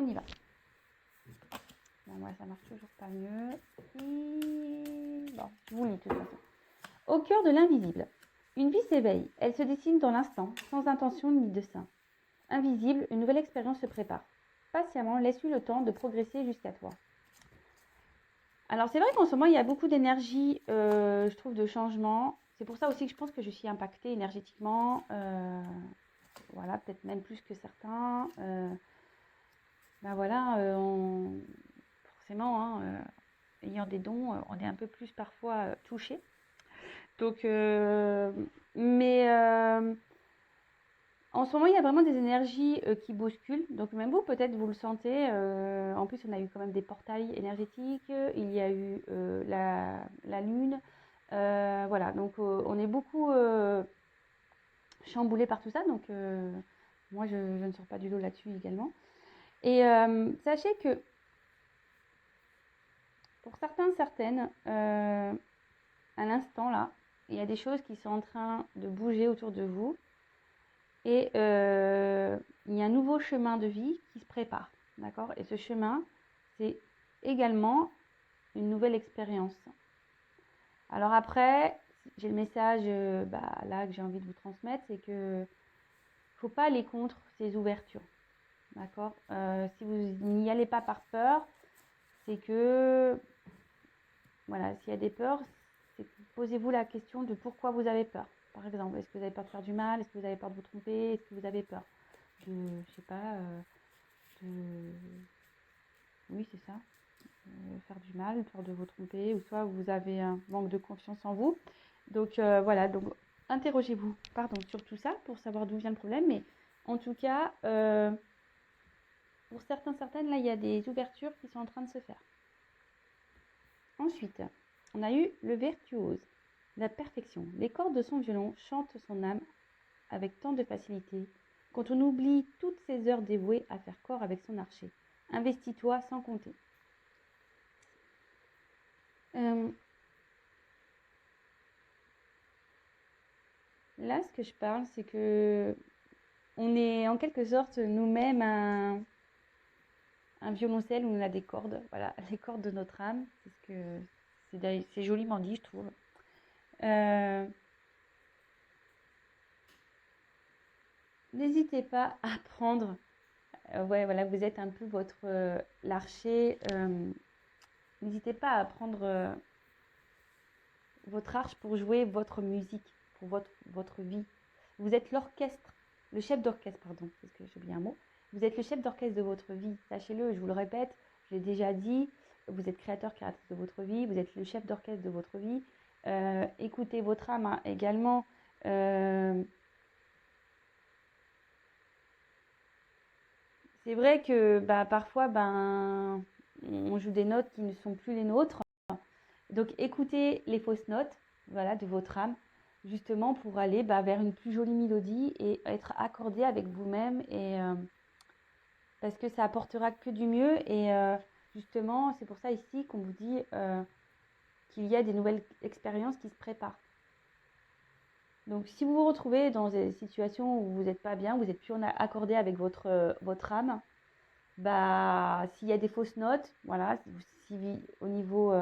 on y va. Bon, moi, ça marche toujours pas mieux. Bon, je vous lis de toute façon. Au cœur de l'invisible. Une vie s'éveille. Elle se dessine dans l'instant, sans intention ni dessein. Invisible, une nouvelle expérience se prépare. Patiemment, laisse-lui le temps de progresser jusqu'à toi. Alors, c'est vrai qu'en ce moment, il y a beaucoup d'énergie, je trouve, de changement. C'est pour ça aussi que je pense que je suis impactée énergétiquement. Voilà, peut-être même plus que certains. Voilà, forcément, hein, ayant des dons, on est un peu plus parfois touché. Donc, mais en ce moment, il y a vraiment des énergies qui bousculent. Donc, même vous, peut-être, vous le sentez. En plus, on a eu quand même des portails énergétiques. Il y a eu la lune. Voilà, donc on est beaucoup chamboulé par tout ça. Donc, moi, je ne sors pas du lot là-dessus également. Et sachez que pour certains, certaines, à l'instant là, il y a des choses qui sont en train de bouger autour de vous. Et il y a un nouveau chemin de vie qui se prépare. D'accord? Et ce chemin, c'est également une nouvelle expérience. Alors après, j'ai le message là que j'ai envie de vous transmettre, c'est que il ne faut pas aller contre ces ouvertures. D'accord? Si vous n'y allez pas par peur, c'est que, voilà, s'il y a des peurs, posez-vous la question de pourquoi vous avez peur. Par exemple, est-ce que vous avez peur de faire du mal? Est-ce que vous avez peur de vous tromper? Est-ce que vous avez peur de, je sais pas, oui, c'est ça, faire du mal, peur de vous tromper, ou soit vous avez un manque de confiance en vous. Donc voilà, donc interrogez-vous, sur tout ça pour savoir d'où vient le problème. Mais en tout cas, pour certaines, là, il y a des ouvertures qui sont en train de se faire. Ensuite, on a eu le virtuose, la perfection. Les cordes de son violon chantent son âme avec tant de facilité, quand on oublie toutes ces heures dévouées à faire corps avec son archer. Investis-toi sans compter. Là, ce que je parle, c'est que on est en quelque sorte nous-mêmes un violoncelle où on a des cordes, voilà, les cordes de notre âme. C'est joliment dit, je trouve. N'hésitez pas à prendre. Ouais, voilà, vous êtes un peu l'archer. N'hésitez pas à prendre votre arche pour jouer votre musique, pour votre vie. Vous êtes l'orchestre, le chef d'orchestre, pardon, parce que j'ai oublié un mot. Vous êtes le chef d'orchestre de votre vie, sachez-le, je vous le répète, je l'ai déjà dit, vous êtes créateur, créatrice de votre vie, vous êtes le chef d'orchestre de votre vie. Écoutez votre âme hein, également. C'est vrai que parfois, on joue des notes qui ne sont plus les nôtres. Donc, écoutez les fausses notes, voilà, de votre âme, justement pour aller vers une plus jolie mélodie et être accordé avec vous-même. Et parce que ça apportera que du mieux. Et justement, c'est pour ça ici qu'on vous dit qu'il y a des nouvelles expériences qui se préparent. Donc, si vous vous retrouvez dans des situations où vous n'êtes pas bien, vous n'êtes plus accordé avec votre âme, s'il y a des fausses notes, voilà, si au niveau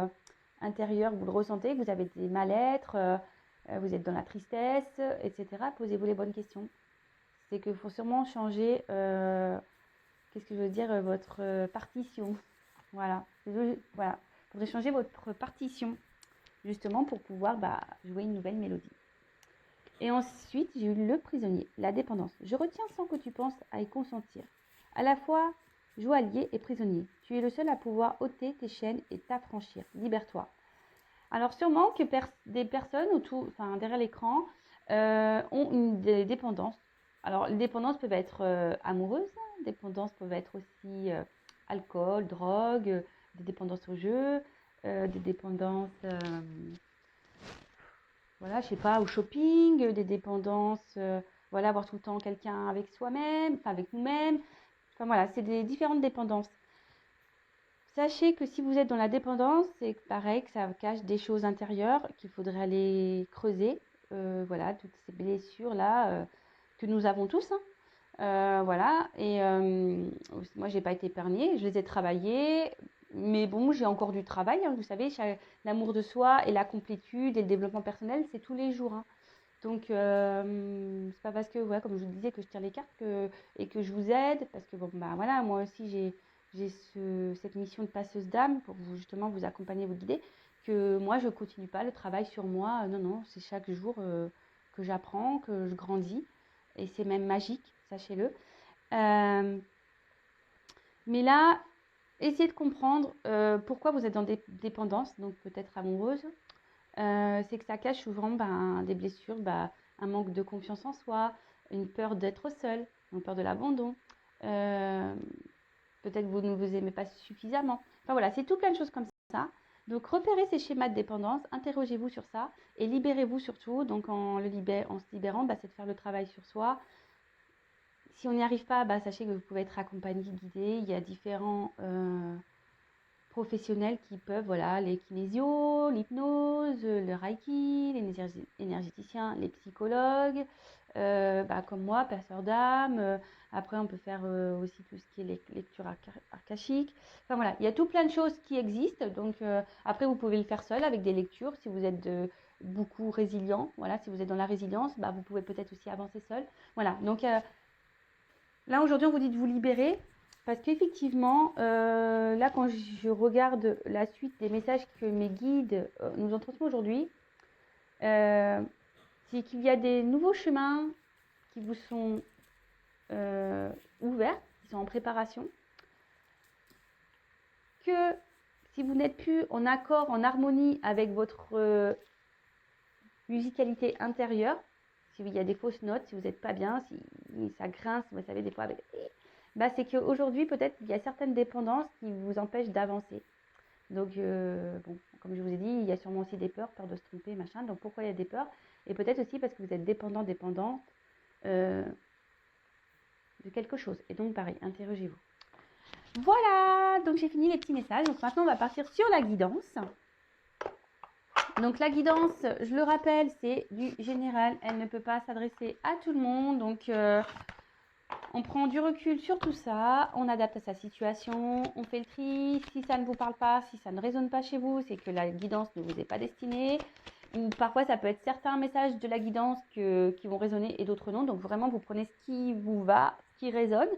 intérieur vous le ressentez, que vous avez des mal-être, vous êtes dans la tristesse, etc., posez-vous les bonnes questions. C'est qu'il faut sûrement changer, qu'est-ce que je veux dire, votre partition. Voilà, voilà. Il faudrait changer votre partition, justement, pour pouvoir jouer une nouvelle mélodie. Et ensuite, j'ai eu le prisonnier, la dépendance. Je retiens sans que tu penses à y consentir. À la fois joaillier et prisonnier. Tu es le seul à pouvoir ôter tes chaînes et t'affranchir. Libère-toi. Alors sûrement que des personnes derrière l'écran ont des dépendances. Alors les dépendances peuvent être amoureuses, des dépendances peuvent être aussi alcool, drogue, des dépendances au jeu, des dépendances voilà, je sais pas, au shopping, des dépendances, voilà, avoir tout le temps quelqu'un avec soi-même, enfin avec nous-mêmes. Enfin voilà, c'est des différentes dépendances. Sachez que si vous êtes dans la dépendance, c'est pareil que ça cache des choses intérieures qu'il faudrait aller creuser. Voilà, toutes ces blessures-là que nous avons tous. Hein. Voilà. Et moi, j'ai pas été épargnée. Je les ai travaillés. Mais bon, j'ai encore du travail. Hein, vous savez, l'amour de soi et la complétude et le développement personnel, c'est tous les jours. Hein. Donc, c'est pas parce que, ouais, comme je vous disais, que je tire les cartes et que je vous aide. Parce que, bon, bah voilà, moi aussi, j'ai cette mission de passeuse d'âme pour vous, justement, vous accompagner, vous guider. Que moi, je continue pas le travail sur moi. Non, non, c'est chaque jour que j'apprends, que je grandis. Et c'est même magique, sachez-le. Mais là, essayez de comprendre pourquoi vous êtes dans des dépendances, donc peut-être amoureuse. C'est que ça cache souvent des blessures, un manque de confiance en soi, une peur d'être seule, une peur de l'abandon. Euh, Peut-être que vous ne vous aimez pas suffisamment. Enfin voilà, c'est tout plein de choses comme ça. Donc repérez ces schémas de dépendance, interrogez-vous sur ça et libérez-vous surtout. Donc en se libérant, c'est de faire le travail sur soi. Si on n'y arrive pas, sachez que vous pouvez être accompagné, guidé. Il y a différents professionnels qui peuvent, voilà, les kinésios, l'hypnose, le reiki, les énergéticiens, les psychologues, comme moi, passeur d'âme. Après, on peut faire aussi tout ce qui est lecture archaïque. Enfin voilà, il y a tout plein de choses qui existent. Donc après, vous pouvez le faire seul avec des lectures si vous êtes beaucoup résilient. Voilà, si vous êtes dans la résilience, vous pouvez peut-être aussi avancer seul. Voilà, donc là aujourd'hui, on vous dit de vous libérer. Parce qu'effectivement, là, quand je regarde la suite des messages que mes guides nous ont transmis aujourd'hui, c'est qu'il y a des nouveaux chemins qui vous sont ouverts, qui sont en préparation, que si vous n'êtes plus en accord, en harmonie avec votre musicalité intérieure, s'il y a des fausses notes, si vous n'êtes pas bien, si ça grince, vous savez, des fois avec... c'est qu'aujourd'hui, peut-être, il y a certaines dépendances qui vous empêchent d'avancer. Donc, bon, comme je vous ai dit, il y a sûrement aussi des peurs de se tromper, machin. Donc, pourquoi il y a des peurs? Et peut-être aussi parce que vous êtes dépendante de quelque chose. Et donc, pareil, interrogez-vous. Voilà, donc j'ai fini les petits messages. Donc, maintenant, on va partir sur la guidance. Donc, la guidance, je le rappelle, c'est du général. Elle ne peut pas s'adresser à tout le monde. Donc, on prend du recul sur tout ça, on adapte à sa situation, on fait le tri. Si ça ne vous parle pas, si ça ne résonne pas chez vous, c'est que la guidance ne vous est pas destinée. Ou parfois, ça peut être certains messages de la guidance qui vont résonner et d'autres non. Donc vraiment, vous prenez ce qui vous va, ce qui résonne.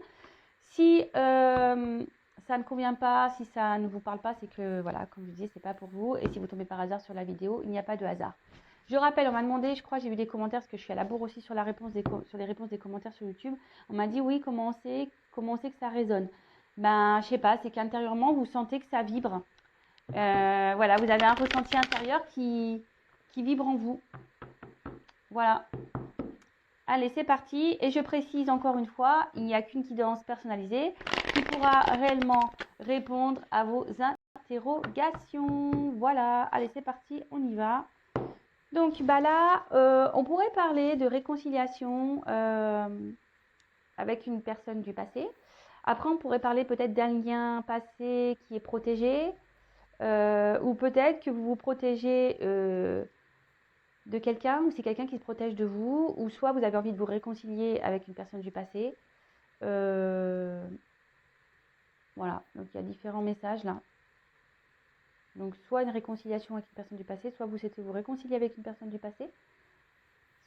Si ça ne convient pas, si ça ne vous parle pas, c'est que, voilà, comme je vous disais, c'est pas pour vous. Et si vous tombez par hasard sur la vidéo, il n'y a pas de hasard. Je rappelle, on m'a demandé, je crois, j'ai vu des commentaires, parce que je suis à la bourre aussi sur sur les réponses des commentaires sur YouTube. On m'a dit, oui, comment on sait que ça résonne? Je sais pas, c'est qu'intérieurement, vous sentez que ça vibre. Voilà, vous avez un ressenti intérieur qui vibre en vous. Voilà. Allez, c'est parti. Et je précise encore une fois, il n'y a qu'une guidance personnalisée qui pourra réellement répondre à vos interrogations. Voilà. Allez, c'est parti, on y va. Donc, là, on pourrait parler de réconciliation avec une personne du passé. Après, on pourrait parler peut-être d'un lien passé qui est protégé. Ou peut-être que vous vous protégez de quelqu'un, ou c'est quelqu'un qui se protège de vous, ou soit vous avez envie de vous réconcilier avec une personne du passé. Voilà, donc il y a différents messages là. Donc soit une réconciliation avec une personne du passé, soit vous souhaitez vous réconcilier avec une personne du passé,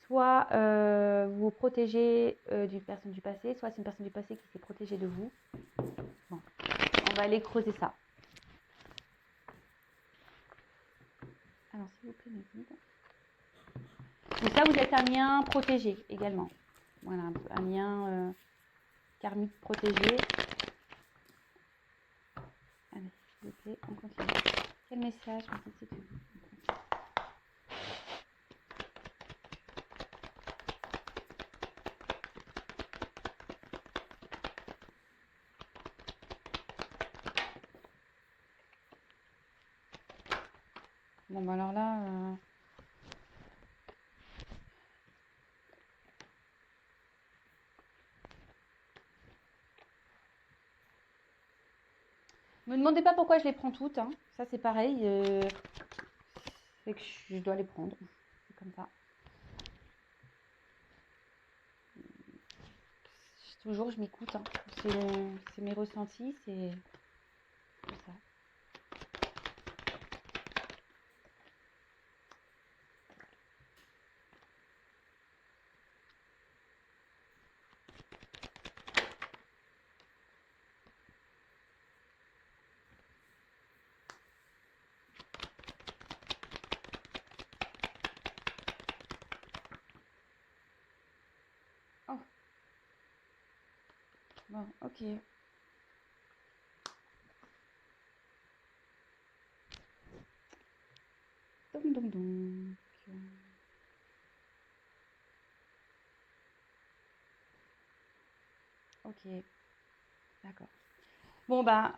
soit vous vous protégez d'une personne du passé, soit c'est une personne du passé qui s'est protégée de vous. Bon, on va aller creuser ça. Alors s'il vous plaît, mes guides. Donc ça, vous êtes un lien protégé également. Voilà, un lien karmique protégé. Allez, s'il vous plaît, on continue. Quel message? Bon, alors là... Me demandez pas pourquoi je les prends toutes, hein. Ça c'est pareil, c'est que je dois les prendre, c'est comme ça. toujours, je m'écoute. Hein. C'est mes ressentis, c'est ça. Oh, bon, ok. Donc. Ok, d'accord. Bon, bah,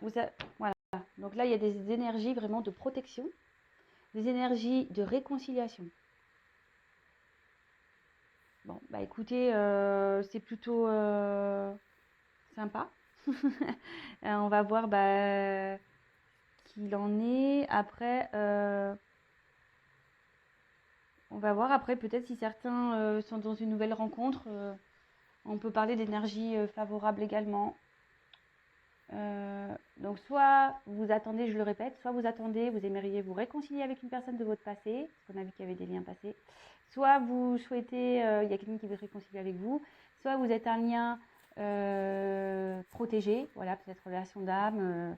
voilà. Donc là, il y a des énergies vraiment de protection, des énergies de réconciliation. Bon, bah écoutez, c'est plutôt sympa. On va voir bah, qu'il en est. Après, on va voir après peut-être si certains sont dans une nouvelle rencontre. On peut parler d'énergie favorable également. Donc soit vous attendez, je le répète, soit vous attendez, vous aimeriez vous réconcilier avec une personne de votre passé, parce qu'on a vu qu'il y avait des liens passés, soit vous souhaitez, il y a quelqu'un qui veut se réconcilier avec vous, soit vous êtes un lien protégé, voilà, peut-être relation d'âme,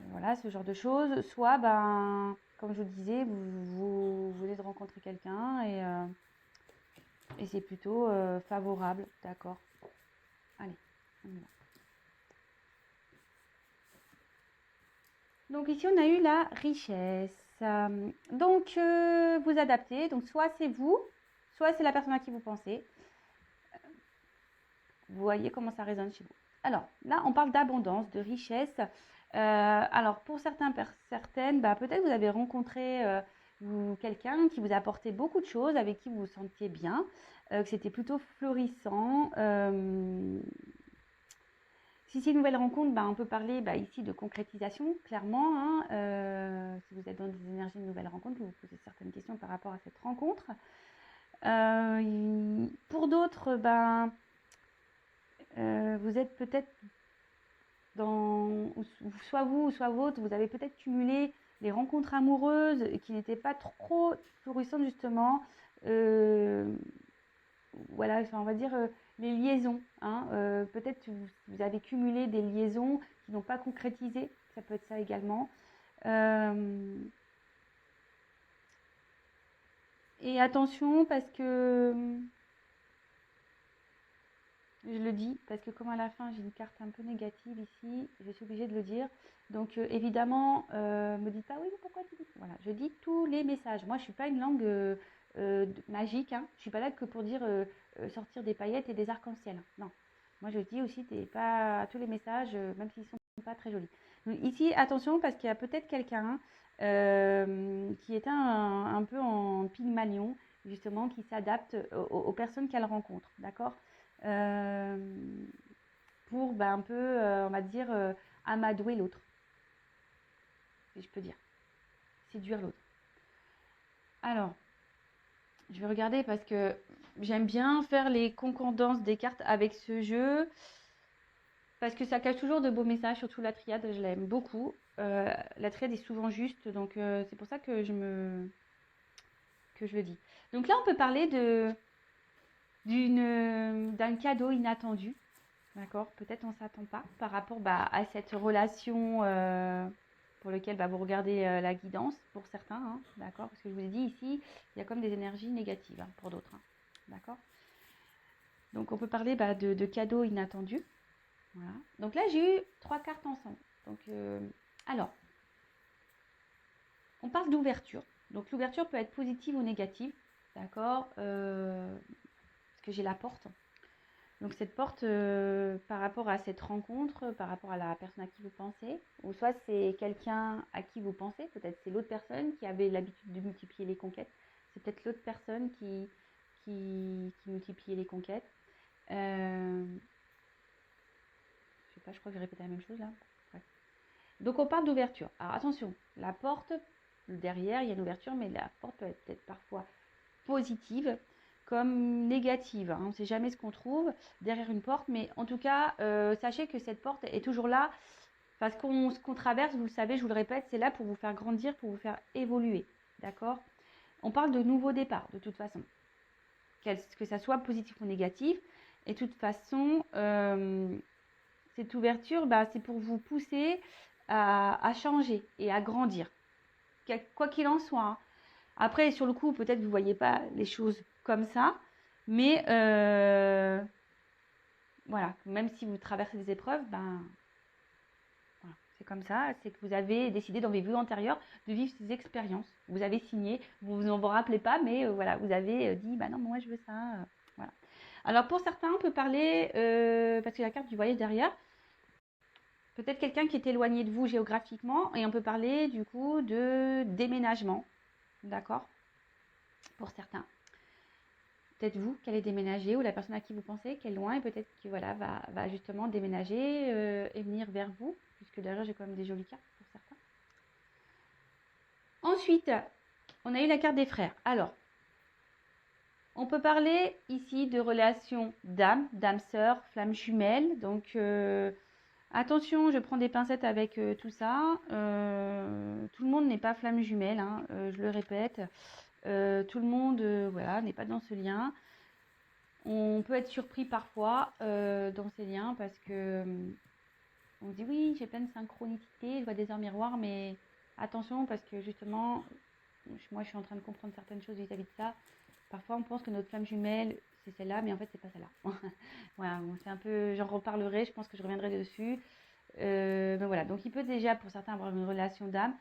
voilà, ce genre de choses, soit, ben, comme je vous le disais, vous venez de rencontrer quelqu'un et c'est plutôt favorable, d'accord. Allez, on y va. Donc ici, on a eu la richesse. Donc, vous adaptez. Donc, soit c'est vous, soit c'est la personne à qui vous pensez. Vous voyez comment ça résonne chez vous. Alors, là, on parle d'abondance, de richesse. Alors, pour certaines, bah, peut-être vous avez rencontré quelqu'un qui vous a apporté beaucoup de choses, avec qui vous vous sentiez bien, que c'était plutôt florissant. Si c'est une nouvelle rencontre, bah, on peut parler ici de concrétisation, clairement. Hein, si vous êtes dans des énergies de nouvelle rencontre, vous vous posez certaines questions par rapport à cette rencontre. Pour d'autres, vous êtes peut-être dans, soit vous, soit votre, vous avez peut-être cumulé les rencontres amoureuses qui n'étaient pas trop florissantes justement. Voilà, enfin, on va dire les liaisons. Hein, peut-être vous avez cumulé des liaisons qui n'ont pas concrétisé, ça peut être ça également. Et attention parce que, je le dis, parce que comme à la fin j'ai une carte un peu négative ici, je suis obligée de le dire. Donc évidemment, me dites pas oui, mais pourquoi tu dis ça. Voilà, je dis tous les messages. Moi, je suis pas une langue magique. Hein. Je suis pas là que pour dire sortir des paillettes et des arcs-en-ciel. Non, moi je dis aussi pas tous les messages, même s'ils sont pas très jolis. Donc, ici, attention parce qu'il y a peut-être quelqu'un qui est un peu en Pygmalion, justement, qui s'adapte aux personnes qu'elle rencontre. D'accord. euh, pour un peu, on va dire, amadouer l'autre, si je peux dire, séduire l'autre. Alors, je vais regarder parce que j'aime bien faire les concordances des cartes avec ce jeu, parce que ça cache toujours de beaux messages, surtout la triade, je l'aime beaucoup. La triade est souvent juste, donc c'est pour ça que je le dis. Donc là, on peut parler d'un cadeau inattendu. D'accord. Peut-être on ne s'attend pas par rapport à cette relation pour laquelle vous regardez la guidance pour certains. Hein, d'accord. Parce que je vous ai dit ici, il y a comme des énergies négatives hein, pour d'autres. Hein, d'accord. Donc on peut parler de cadeaux inattendus. Voilà. Donc là, j'ai eu 3 cartes ensemble. Donc, alors, on parle d'ouverture. Donc l'ouverture peut être positive ou négative. D'accord. Parce que j'ai la porte. Donc cette porte, par rapport à cette rencontre, par rapport à la personne à qui vous pensez, ou soit c'est quelqu'un à qui vous pensez, peut-être c'est l'autre personne qui avait l'habitude de multiplier les conquêtes, c'est peut-être l'autre personne qui multipliait les conquêtes. Je sais pas, je crois que j'ai répété la même chose là. Ouais. Donc on parle d'ouverture. Alors attention, la porte, derrière il y a une ouverture, mais la porte peut être peut-être parfois positive, comme négative, hein. On ne sait jamais ce qu'on trouve derrière une porte, mais en tout cas, sachez que cette porte est toujours là. Parce ce qu'on traverse, vous le savez, je vous le répète, c'est là pour vous faire grandir, pour vous faire évoluer. D'accord? On parle de nouveau départ, de toute façon. Que ça soit positif ou négatif. Et de toute façon, cette ouverture, c'est pour vous pousser à changer et à grandir. Quoi qu'il en soit, hein. Après, sur le coup, peut-être vous ne voyez pas les choses comme ça. Mais voilà, même si vous traversez des épreuves, voilà, c'est comme ça. C'est que vous avez décidé dans vos vies antérieures de vivre ces expériences. Vous avez signé, vous ne vous rappelez pas, mais voilà, vous avez dit, non, moi je veux ça. Voilà. Alors pour certains, on peut parler, parce qu'il y a la carte du voyage derrière, peut-être quelqu'un qui est éloigné de vous géographiquement, et on peut parler du coup de déménagement. D'accord? Pour certains. Peut-être vous qui allez déménager, ou la personne à qui vous pensez qui est loin, et peut-être qui voilà, va justement déménager et venir vers vous, puisque derrière j'ai quand même des jolies cartes pour certains. Ensuite, on a eu la carte des frères. Alors, on peut parler ici de relations d'âme, d'âme-sœur, flamme jumelle. Donc, attention, je prends des pincettes avec tout ça. Tout le monde n'est pas flamme jumelle, hein, je le répète. Tout le monde voilà, n'est pas dans ce lien. On peut être surpris parfois dans ces liens parce que on se dit oui, j'ai plein de synchronicité, je vois des heures miroirs, mais attention parce que justement, moi je suis en train de comprendre certaines choses vis-à-vis de ça. Parfois on pense que notre flamme jumelle c'est celle-là, mais en fait c'est pas celle-là. Voilà, c'est un peu, j'en reparlerai, je pense que je reviendrai dessus. Mais voilà, donc il peut déjà pour certains avoir une relation d'âme,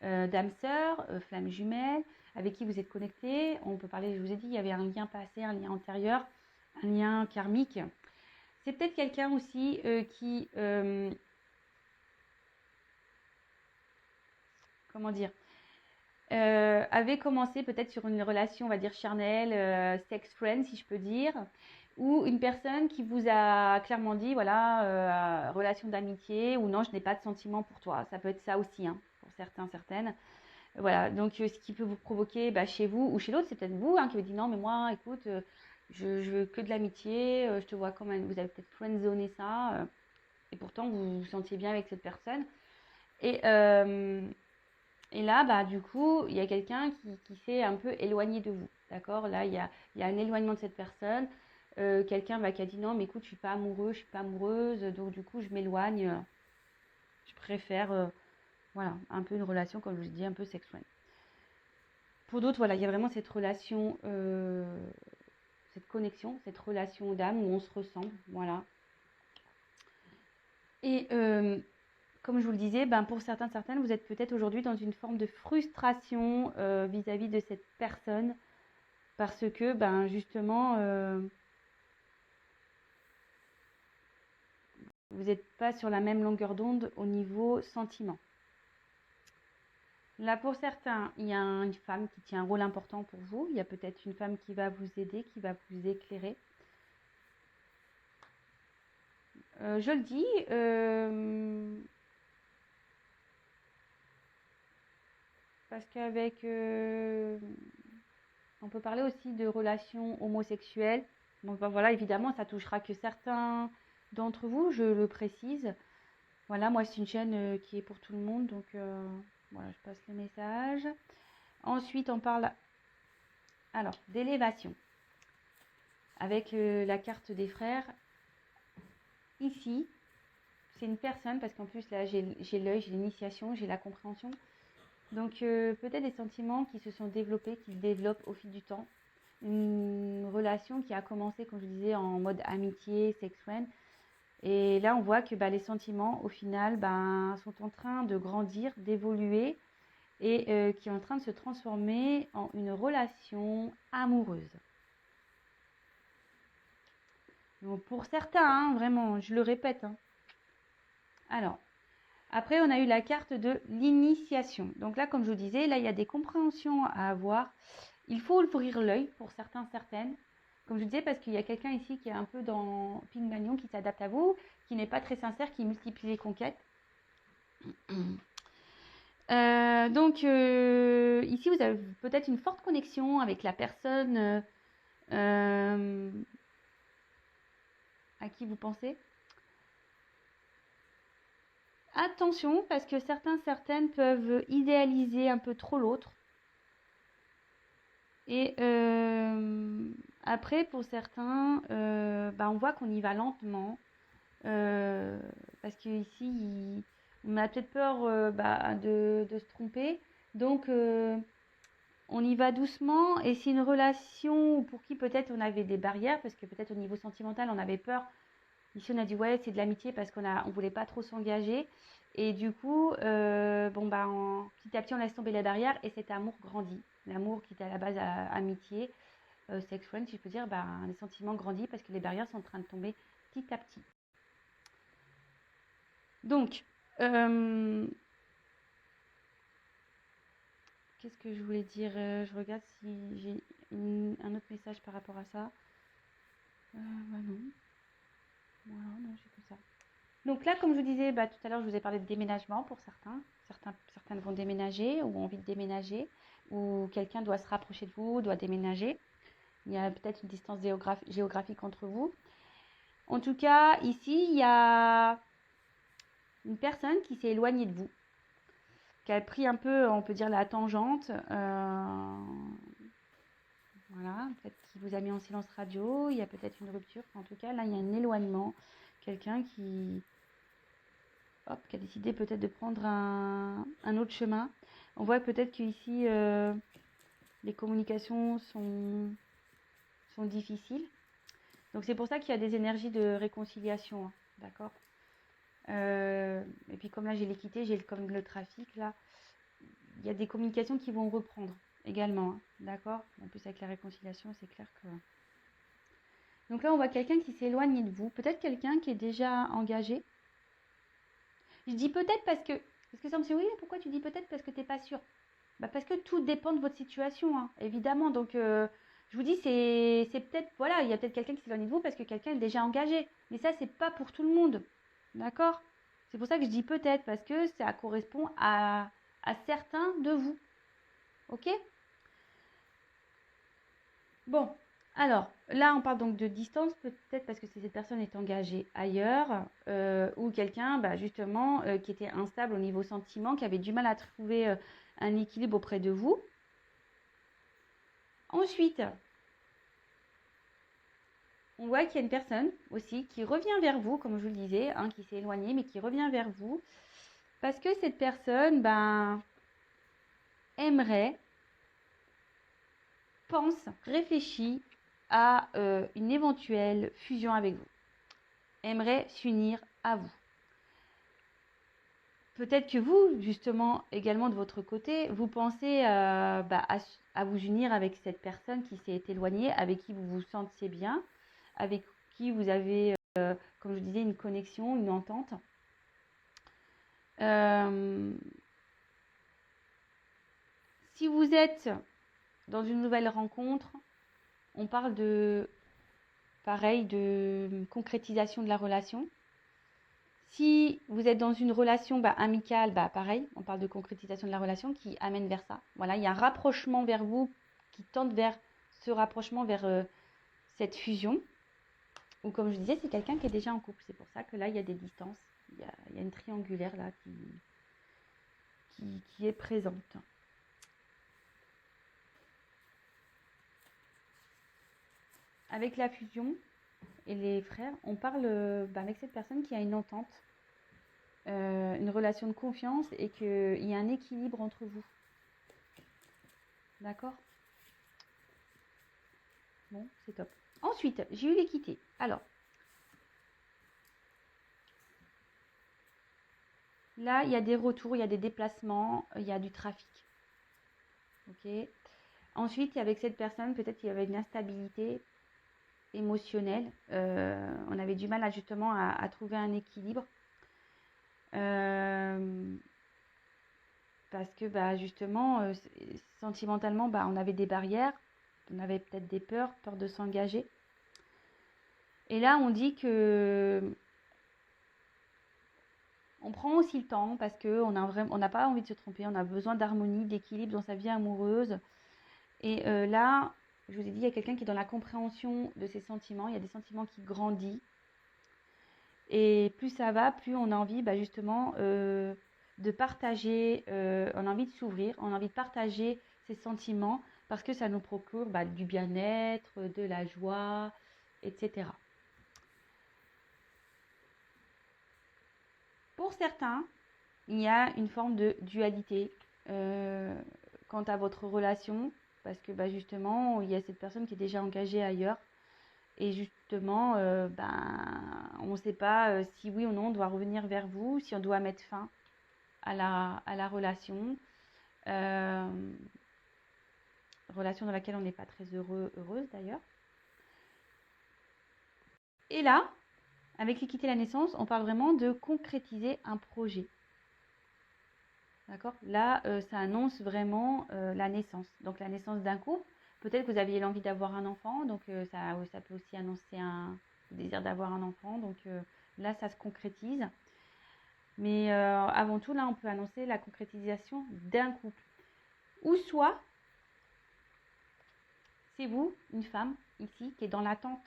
d'âme-sœur, flamme jumelle, avec qui vous êtes connecté. On peut parler, je vous ai dit, il y avait un lien passé, un lien antérieur, un lien karmique. C'est peut-être quelqu'un aussi qui, comment dire, avait commencé peut-être sur une relation, on va dire charnelle, sex friend si je peux dire, ou une personne qui vous a clairement dit, voilà, relation d'amitié, ou non, je n'ai pas de sentiment pour toi. Ça peut être ça aussi, hein, pour certains, certaines. Voilà, donc ce qui peut vous provoquer chez vous ou chez l'autre, c'est peut-être vous qui vous dit non, mais moi, écoute, je veux que de l'amitié, je te vois comme vous avez peut-être friendzoné ça, et pourtant vous vous sentiez bien avec cette personne. Et là, du coup, il y a quelqu'un qui s'est un peu éloigné de vous, d'accord? Là, il y a un éloignement de cette personne. Quelqu'un qui a dit non, mais écoute, je suis pas amoureux, je suis pas amoureuse, donc du coup, je m'éloigne. Je préfère, voilà, un peu une relation, comme je vous dis, un peu sexuelle. Pour d'autres, voilà, il y a vraiment cette relation, cette connexion, cette relation d'âme où on se ressemble, voilà. Et comme je vous le disais, pour certains, certaines, vous êtes peut-être aujourd'hui dans une forme de frustration vis-à-vis de cette personne parce que, justement, vous n'êtes pas sur la même longueur d'onde au niveau sentiment. Là, pour certains, il y a une femme qui tient un rôle important pour vous. Il y a peut-être une femme qui va vous aider, qui va vous éclairer. Je le dis, parce qu'avec, on peut parler aussi de relations homosexuelles. Donc voilà, évidemment, ça touchera que certains d'entre vous, je le précise. Voilà, moi c'est une chaîne qui est pour tout le monde, donc voilà, je passe le message. Ensuite, on parle alors d'élévation avec la carte des frères. Ici, c'est une personne, parce qu'en plus là j'ai l'œil, j'ai l'initiation, j'ai la compréhension. Donc peut-être des sentiments qui se sont développés, qui se développent au fil du temps. Une relation qui a commencé, comme je disais, en mode amitié, sex friend. Et là, on voit que les sentiments, au final, sont en train de grandir, d'évoluer et qui est en train de se transformer en une relation amoureuse. Donc, pour certains, hein, vraiment, je le répète. Hein. Alors, après, on a eu la carte de l'initiation. Donc là, comme je vous disais, là, il y a des compréhensions à avoir. Il faut ouvrir l'œil pour certains, certaines. Comme je disais, parce qu'il y a quelqu'un ici qui est un peu dans Pygmalion, qui s'adapte à vous, qui n'est pas très sincère, qui multiplie les conquêtes. Donc ici, vous avez peut-être une forte connexion avec la personne À qui vous pensez? Attention, parce que certaines peuvent idéaliser un peu trop l'autre. Et après, pour certains, on voit qu'on y va lentement. Parce qu'ici, on a peut-être peur de se tromper. Donc, on y va doucement. Et c'est une relation pour qui peut-être on avait des barrières, parce que peut-être au niveau sentimental, on avait peur. Ici, on a dit ouais, c'est de l'amitié parce on voulait pas trop s'engager. Et du coup, petit à petit, on laisse tomber les barrières et cet amour grandit. L'amour qui était à la base amitié, sex friend, si je peux dire, les sentiments grandissent parce que les barrières sont en train de tomber petit à petit. Donc, qu'est-ce que je voulais dire? Je regarde si j'ai un autre message par rapport à ça. Non. Voilà, non, j'ai que ça. Donc là, comme je vous disais, tout à l'heure, je vous ai parlé de déménagement pour certains. Certaines vont déménager ou ont envie de déménager, ou quelqu'un doit se rapprocher de vous, doit déménager. Il y a peut-être une distance géographique entre vous. En tout cas, ici, il y a une personne qui s'est éloignée de vous, qui a pris un peu, on peut dire, la tangente. Voilà, peut-être qui vous a mis en silence radio, il y a peut-être une rupture. En tout cas, là, il y a un éloignement. Quelqu'un qui a décidé peut-être de prendre un autre chemin. On voit peut-être qu'ici, les communications sont difficiles. Donc, c'est pour ça qu'il y a des énergies de réconciliation, hein, d'accord? Et puis, comme là, j'ai l'équité, comme le trafic, là, il y a des communications qui vont reprendre également, hein, d'accord? En plus, avec la réconciliation, c'est clair que... Donc là, on voit quelqu'un qui s'éloigne de vous. Peut-être quelqu'un qui est déjà engagé. Je dis peut-être parce que ça me dit, oui, mais pourquoi tu dis peut-être? Parce que tu n'es pas sûr. Parce que tout dépend de votre situation, hein, évidemment. Donc, je vous dis, c'est peut-être, voilà, il y a peut-être quelqu'un qui s'éloigne de vous parce que quelqu'un est déjà engagé. Mais ça, c'est pas pour tout le monde. D'accord? C'est pour ça que je dis peut-être, parce que ça correspond à certains de vous. Ok? Bon, alors, là, on parle donc de distance, peut-être parce que cette personne est engagée ailleurs, ou quelqu'un, justement, qui était instable au niveau sentiment, qui avait du mal à trouver un équilibre auprès de vous. Ensuite, on voit qu'il y a une personne aussi qui revient vers vous, comme je vous le disais, hein, qui s'est éloignée, mais qui revient vers vous, parce que cette personne, aimerait, pense, réfléchit à une éventuelle fusion avec vous, aimerait s'unir à vous. Peut-être que vous, justement, également de votre côté, vous pensez à vous unir avec cette personne qui s'est éloignée, avec qui vous vous sentiez bien, avec qui vous avez, comme je disais, une connexion, une entente. Si vous êtes dans une nouvelle rencontre, on parle de concrétisation de la relation. Si vous êtes dans une relation amicale, pareil, on parle de concrétisation de la relation qui amène vers ça. Voilà, il y a un rapprochement vers vous qui tente vers ce rapprochement, vers cette fusion. Ou comme je disais, c'est quelqu'un qui est déjà en couple. C'est pour ça que là, il y a des distances. Il y a une triangulaire là qui est présente. Avec la fusion et les frères, on parle avec cette personne qui a une entente, une relation de confiance et qu'il y a un équilibre entre vous. D'accord? Bon, c'est top. Ensuite, j'ai eu l'équité. Alors, là, il y a des retours, il y a des déplacements, il y a du trafic. Ok. Ensuite, avec cette personne, peut-être qu'il y avait une instabilité émotionnelle. On avait du mal justement à trouver un équilibre. Parce que justement, sentimentalement, on avait des barrières, on avait peut-être des peurs de s'engager. Et là, on dit que on prend aussi le temps parce qu'on n'a pas envie de se tromper, on a besoin d'harmonie, d'équilibre dans sa vie amoureuse. Et là, je vous ai dit, il y a quelqu'un qui est dans la compréhension de ses sentiments. Il y a des sentiments qui grandissent. Et plus ça va, plus on a envie justement de partager, on a envie de s'ouvrir, on a envie de partager ses sentiments parce que ça nous procure du bien-être, de la joie, etc. Pour certains, il y a une forme de dualité quant à votre relation parce que justement, il y a cette personne qui est déjà engagée ailleurs. Et justement, on ne sait pas si oui ou non on doit revenir vers vous, si on doit mettre fin à la relation. Relation dans laquelle on n'est pas très heureuse d'ailleurs. Et là, avec l'équité et la naissance, on parle vraiment de concrétiser un projet. D'accord ? Là, ça annonce vraiment la naissance. Donc la naissance d'un couple. Peut-être que vous aviez l'envie d'avoir un enfant, donc ça peut aussi annoncer un désir d'avoir un enfant. Donc là, ça se concrétise. Mais avant tout, là, on peut annoncer la concrétisation d'un couple. Ou soit, c'est vous, une femme, ici, qui est dans l'attente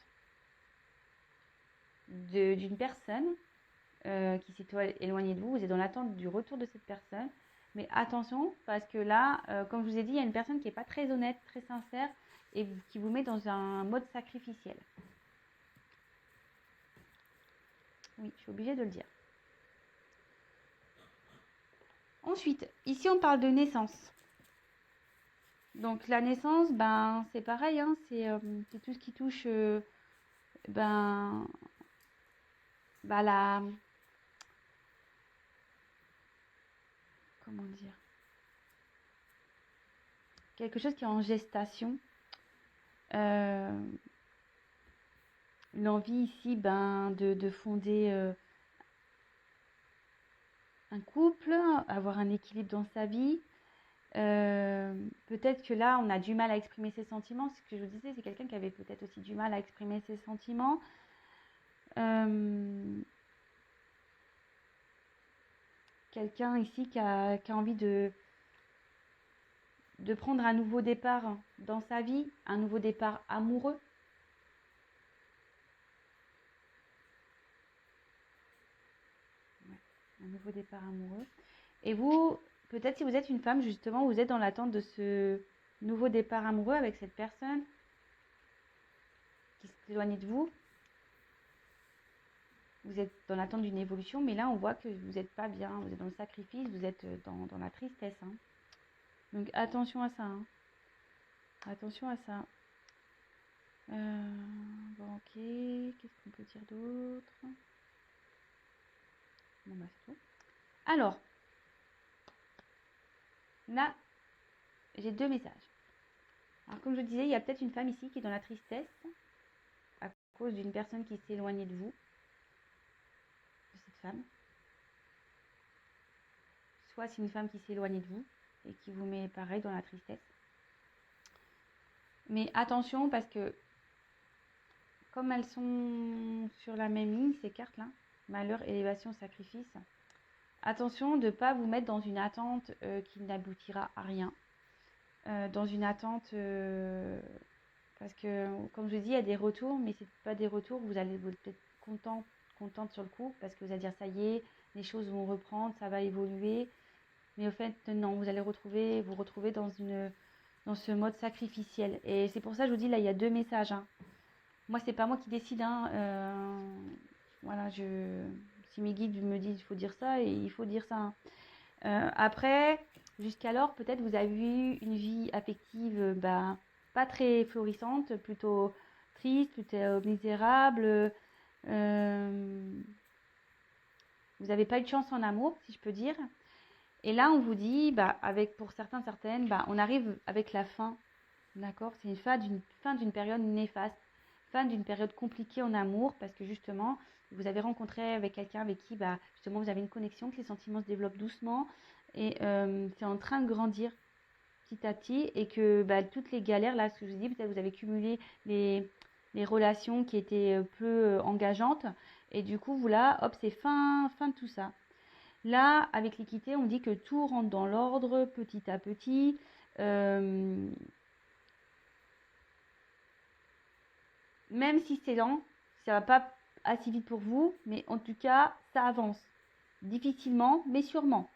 d'une personne qui s'est éloignée de vous. Vous êtes dans l'attente du retour de cette personne. Mais attention, parce que là, comme je vous ai dit, il y a une personne qui n'est pas très honnête, très sincère, et qui vous met dans un mode sacrificiel. Oui, je suis obligée de le dire. Ensuite, ici, on parle de naissance. Donc, la naissance, c'est pareil, hein, c'est tout ce qui touche la... Comment dire ? Quelque chose qui est en gestation. L'envie ici de fonder un couple, avoir un équilibre dans sa vie. Peut-être que là, on a du mal à exprimer ses sentiments. Ce que je vous disais, c'est quelqu'un qui avait peut-être aussi du mal à exprimer ses sentiments. Quelqu'un ici qui a envie de prendre un nouveau départ dans sa vie, un nouveau départ amoureux. Un nouveau départ amoureux. Et vous, peut-être si vous êtes une femme, justement, vous êtes dans l'attente de ce nouveau départ amoureux avec cette personne qui s'éloigne de vous. Vous êtes dans l'attente d'une évolution, mais là, on voit que vous n'êtes pas bien, vous êtes dans le sacrifice, vous êtes dans la tristesse. Hein. Donc, attention à ça. Hein. Attention à ça. Bon, ok. Qu'est-ce qu'on peut dire d'autre ? Bon, c'est tout. Alors, là, j'ai 2 messages. Alors, comme je disais, il y a peut-être une femme ici qui est dans la tristesse à cause d'une personne qui s'est éloignée de vous, de cette femme. Soit c'est une femme qui s'est éloignée de vous et qui vous met pareil dans la tristesse. Mais attention parce que comme elles sont sur la même ligne, ces cartes-là, malheur, élévation, sacrifice, attention de ne pas vous mettre dans une attente qui n'aboutira à rien. Dans une attente, parce que comme je dis, il y a des retours, mais c'est pas des retours, vous allez être contente sur le coup, parce que vous allez dire ça y est, les choses vont reprendre, ça va évoluer. Mais au fait, non, vous allez vous retrouver dans ce mode sacrificiel. Et c'est pour ça que je vous dis, là, il y a 2 messages. Hein. Moi, c'est pas moi qui décide. Hein. Voilà, si mes guides me disent il faut dire ça, et il faut dire ça. Hein. Après, jusqu'alors, peut-être vous avez eu une vie affective pas très florissante, plutôt triste, plutôt misérable. Vous n'avez pas eu de chance en amour, si je peux dire. Et là, on vous dit, pour certaines, on arrive avec la fin. D'accord ? C'est une fin d'une période néfaste, fin d'une période compliquée en amour, parce que justement, vous avez rencontré avec quelqu'un avec qui, justement, vous avez une connexion, que les sentiments se développent doucement, et c'est en train de grandir petit à petit, et que toutes les galères, là, ce que je vous dis, peut-être vous avez cumulé les relations qui étaient peu engageantes, et du coup, vous là, hop, c'est fin de tout ça. Là, avec l'équité, on dit que tout rentre dans l'ordre petit à petit. même si c'est lent, ça va pas assez vite pour vous, mais en tout cas, ça avance. Difficilement, mais sûrement.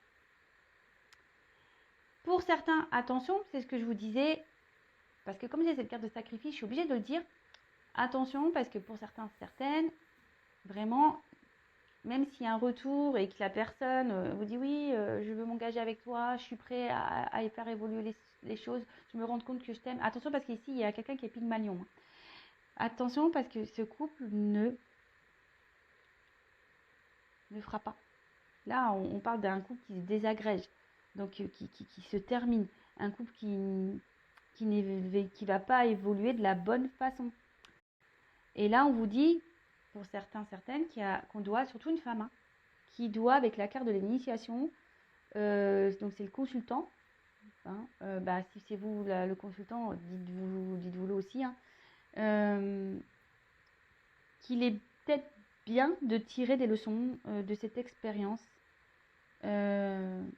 Pour certains, attention, c'est ce que je vous disais, parce que comme j'ai cette carte de sacrifice, je suis obligée de le dire. Attention, parce que pour certains, certaines, vraiment, même s'il y a un retour et que la personne vous dit oui, je veux m'engager avec toi, je suis prêt à y faire évoluer les choses, je me rends compte que je t'aime. Attention, parce qu'ici, il y a quelqu'un qui est Pygmalion. Attention, parce que ce couple ne fera pas. Là, on parle d'un couple qui se désagrège, donc qui se termine. Un couple qui va pas évoluer de la bonne façon. Et là, on vous dit, pour certains, certaines, qu'on doit, surtout une femme, qui doit, avec la carte de l'initiation, donc c'est le consultant, si c'est vous le consultant, dites-vous-le aussi, qu'il est peut-être bien de tirer des leçons de cette expérience. Comme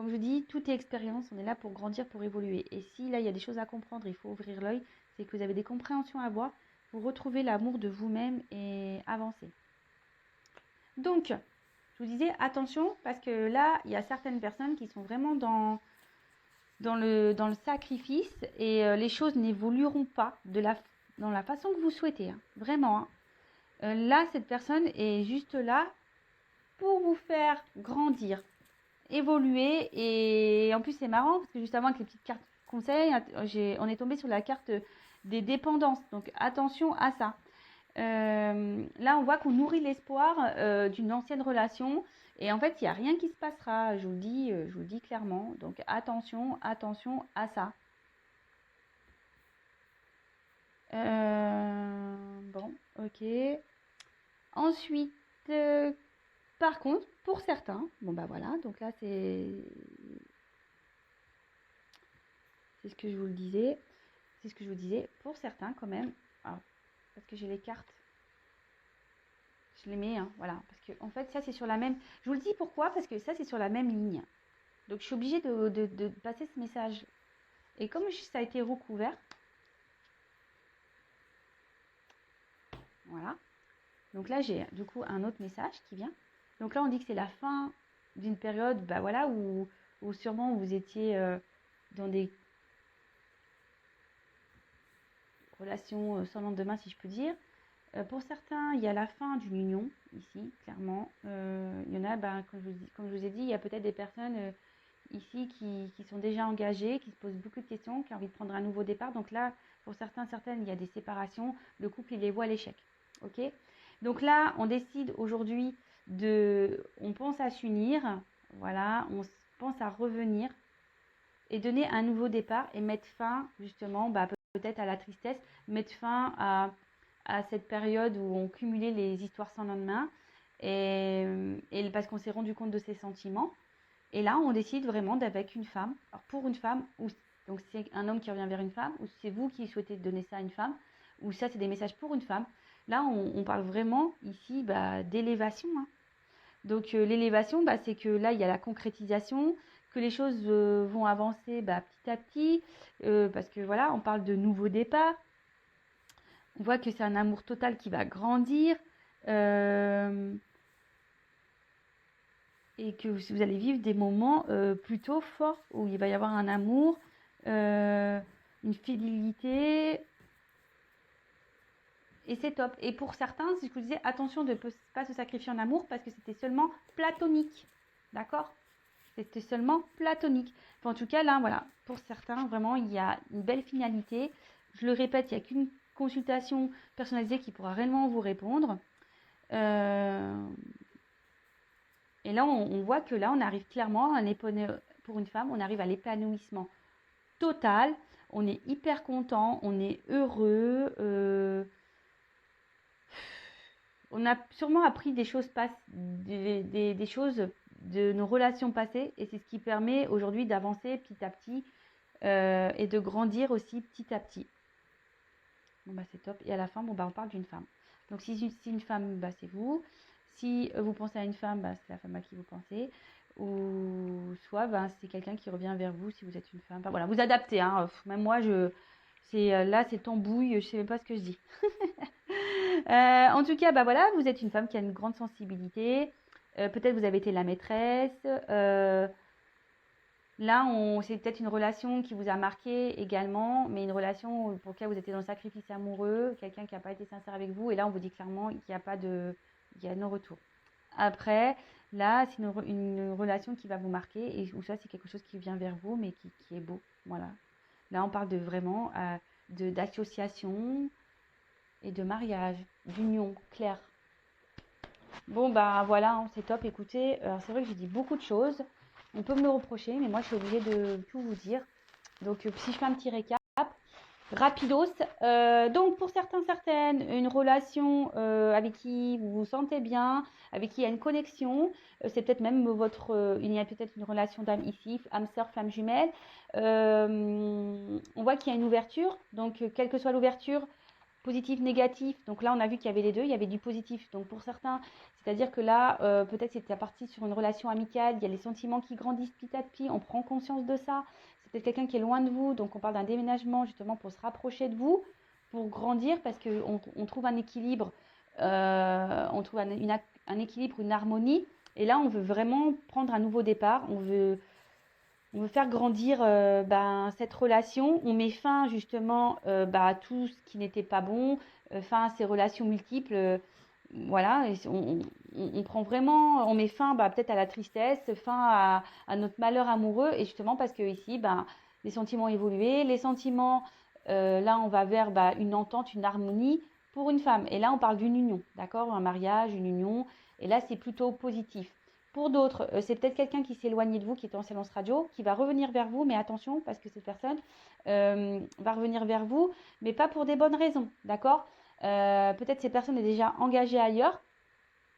je dis, tout est expérience, on est là pour grandir, pour évoluer. Et si là, il y a des choses à comprendre, il faut ouvrir l'œil, c'est que vous avez des compréhensions à avoir, vous retrouvez l'amour de vous-même et avancer. Donc, je vous disais, attention, parce que là, il y a certaines personnes qui sont vraiment dans le sacrifice et les choses n'évolueront pas dans la façon que vous souhaitez. Vraiment. Là, cette personne est juste là pour vous faire grandir, évoluer. Et en plus, c'est marrant parce que juste avant, avec les petites cartes conseils, on est tombé sur la carte des dépendances. Donc, attention à ça. Là, on voit qu'on nourrit l'espoir d'une ancienne relation. Et en fait, il n'y a rien qui se passera. Je vous le dis clairement. Donc, attention à ça. Bon, ok. Ensuite, par contre, pour certains, bon bah voilà, donc là c'est ce que je vous le disais. C'est ce que je vous disais. Pour certains, quand même, alors, parce que j'ai les cartes. Je les mets, voilà. Parce que, en fait, ça, c'est sur la même... Je vous le dis pourquoi, parce que ça, c'est sur la même ligne. Donc, je suis obligée de passer ce message. Et comme ça a été recouvert, voilà. Donc là, j'ai, du coup, un autre message qui vient. Donc là, on dit que c'est la fin d'une période, bah voilà, où sûrement vous étiez dans des relations sans lendemain, si je peux dire. Pour certains, il y a la fin d'une union, ici, clairement. Il y en a, comme je vous ai dit, il y a peut-être des personnes ici qui sont déjà engagées, qui se posent beaucoup de questions, qui ont envie de prendre un nouveau départ. Donc là, pour certains, certaines, il y a des séparations. Le couple, il les voit à l'échec. Ok ? Donc là, on décide aujourd'hui on pense à s'unir, voilà, on pense à revenir et donner un nouveau départ et mettre fin, justement, peut-être à la tristesse, mettre fin à cette période où on cumulait les histoires sans lendemain et parce qu'on s'est rendu compte de ses sentiments. Et là, on décide vraiment d'avec une femme. Alors pour une femme, donc c'est un homme qui revient vers une femme, ou c'est vous qui souhaitez donner ça à une femme, ou ça c'est des messages pour une femme. Là, on parle vraiment ici d'élévation. Donc l'élévation, c'est que là, il y a la concrétisation, que les choses vont avancer petit à petit, parce que voilà, on parle de nouveau départ. On voit que c'est un amour total qui va grandir. Et que vous allez vivre des moments plutôt forts où il va y avoir un amour, une fidélité, et c'est top. Et pour certains, si je vous disais, attention de ne pas se sacrifier en amour parce que c'était seulement platonique, d'accord ? C'était seulement platonique. Enfin, en tout cas, là, voilà, pour certains, vraiment, il y a une belle finalité. Je le répète, il n'y a qu'une consultation personnalisée qui pourra réellement vous répondre. Et là, on voit que là, on arrive clairement, pour une femme, on arrive à l'épanouissement total. On est hyper content, on est heureux. On a sûrement appris des choses des choses de nos relations passées. Et c'est ce qui permet aujourd'hui d'avancer petit à petit et de grandir aussi petit à petit. Bon, c'est top. Et à la fin, on parle d'une femme. Donc, si une femme, c'est vous. Si vous pensez à une femme, c'est la femme à qui vous pensez. Ou soit c'est quelqu'un qui revient vers vous si vous êtes une femme. Enfin, voilà, vous adaptez. Même moi, Là, c'est tambouille, je sais même pas ce que je dis. En tout cas, bah voilà, vous êtes une femme qui a une grande sensibilité. Peut-être vous avez été la maîtresse. Là, c'est peut-être une relation qui vous a marqué également, mais une relation pour laquelle vous étiez dans le sacrifice amoureux, quelqu'un qui n'a pas été sincère avec vous. Et là, on vous dit clairement qu'il n'y a pas de, il y a no retour. Après, là, c'est une relation qui va vous marquer, ou ça, c'est quelque chose qui vient vers vous, mais qui est beau. Voilà. Là, on parle de vraiment d'association et de mariage, d'union claire. Bon, bah voilà, hein, c'est top. Écoutez, c'est vrai que j'ai dit beaucoup de choses. On peut me le reprocher, mais moi, je suis obligée de tout vous dire. Donc, si je fais un petit récap, rapidos. Donc, pour certains, certaines, une relation avec qui vous vous sentez bien, avec qui il y a une connexion. C'est peut-être même il y a peut-être une relation d'âme ici, âme sœur, flamme jumelle. On voit qu'il y a une ouverture. Donc, quelle que soit l'ouverture, positif, négatif. Donc là, on a vu qu'il y avait les deux, il y avait du positif. Donc pour certains, c'est-à-dire que là, peut-être c'était parti sur une relation amicale, il y a les sentiments qui grandissent petit à petit, on prend conscience de ça. C'est peut-être quelqu'un qui est loin de vous, donc on parle d'un déménagement justement pour se rapprocher de vous, pour grandir, parce qu'on trouve un équilibre, on trouve un équilibre, une harmonie. Et là, on veut vraiment prendre un nouveau départ, on veut faire grandir cette relation. On met fin justement à tout ce qui n'était pas bon, fin à ces relations multiples. Voilà, et on prend vraiment, on met fin peut-être à la tristesse, fin à notre malheur amoureux. Et justement parce que ici, les sentiments ont évolué. Les sentiments, là, on va vers une entente, une harmonie pour une femme. Et là, on parle d'une union, d'accord? Un mariage, une union. Et là, c'est plutôt positif. Pour d'autres, c'est peut-être quelqu'un qui s'est éloigné de vous, qui était en silence radio, qui va revenir vers vous, mais attention, parce que cette personne va revenir vers vous, mais pas pour des bonnes raisons, d'accord? Peut-être cette personne est déjà engagée ailleurs,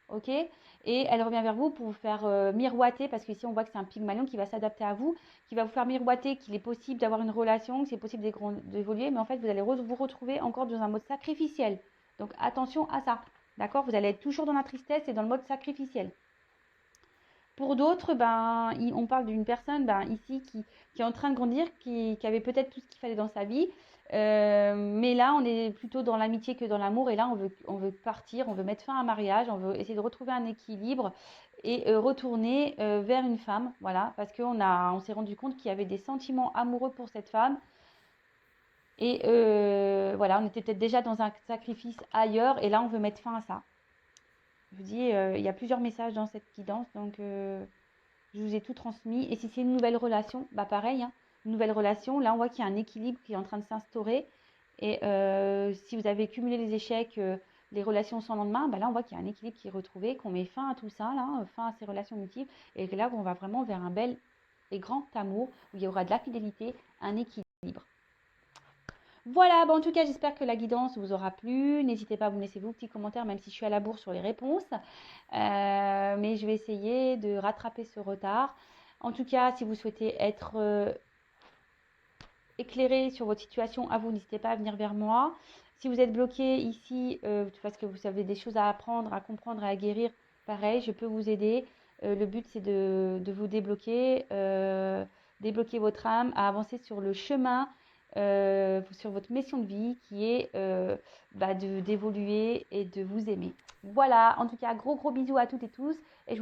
ok? Et elle revient vers vous pour vous faire miroiter, parce qu'ici on voit que c'est un Pygmalion qui va s'adapter à vous, qui va vous faire miroiter qu'il est possible d'avoir une relation, que c'est possible d'évoluer, mais en fait vous allez vous retrouver encore dans un mode sacrificiel. Donc attention à ça, d'accord? Vous allez être toujours dans la tristesse et dans le mode sacrificiel. Pour d'autres, on parle d'une personne ici qui est en train de grandir, qui avait peut-être tout ce qu'il fallait dans sa vie. Mais là, on est plutôt dans l'amitié que dans l'amour. Et là, on veut partir, on veut mettre fin à un mariage, on veut essayer de retrouver un équilibre et retourner vers une femme. Voilà, parce on s'est rendu compte qu'il y avait des sentiments amoureux pour cette femme. Et voilà, on était peut-être déjà dans un sacrifice ailleurs. Et là, on veut mettre fin à ça. Je vous dis, il y a plusieurs messages dans cette guidance. Donc, je vous ai tout transmis. Et si c'est une nouvelle relation, pareil, hein, une nouvelle relation, là on voit qu'il y a un équilibre qui est en train de s'instaurer. Et si vous avez cumulé les échecs, les relations sans lendemain, là on voit qu'il y a un équilibre qui est retrouvé, qu'on met fin à tout ça, là, fin à ces relations multiples. Et que là on va vraiment vers un bel et grand amour où il y aura de la fidélité, un équilibre. Voilà, en tout cas, j'espère que la guidance vous aura plu. N'hésitez pas à vous laisser vos petits commentaires, même si je suis à la bourre sur les réponses. Mais je vais essayer de rattraper ce retard. En tout cas, si vous souhaitez être éclairé sur votre situation, à vous, n'hésitez pas à venir vers moi. Si vous êtes bloqué ici, parce que vous avez des choses à apprendre, à comprendre, à guérir, pareil, je peux vous aider. Le but, c'est de vous débloquer, débloquer votre âme, à avancer sur le chemin, sur votre mission de vie qui est d'évoluer et de vous aimer. Voilà, en tout cas, gros bisous à toutes et tous. Et je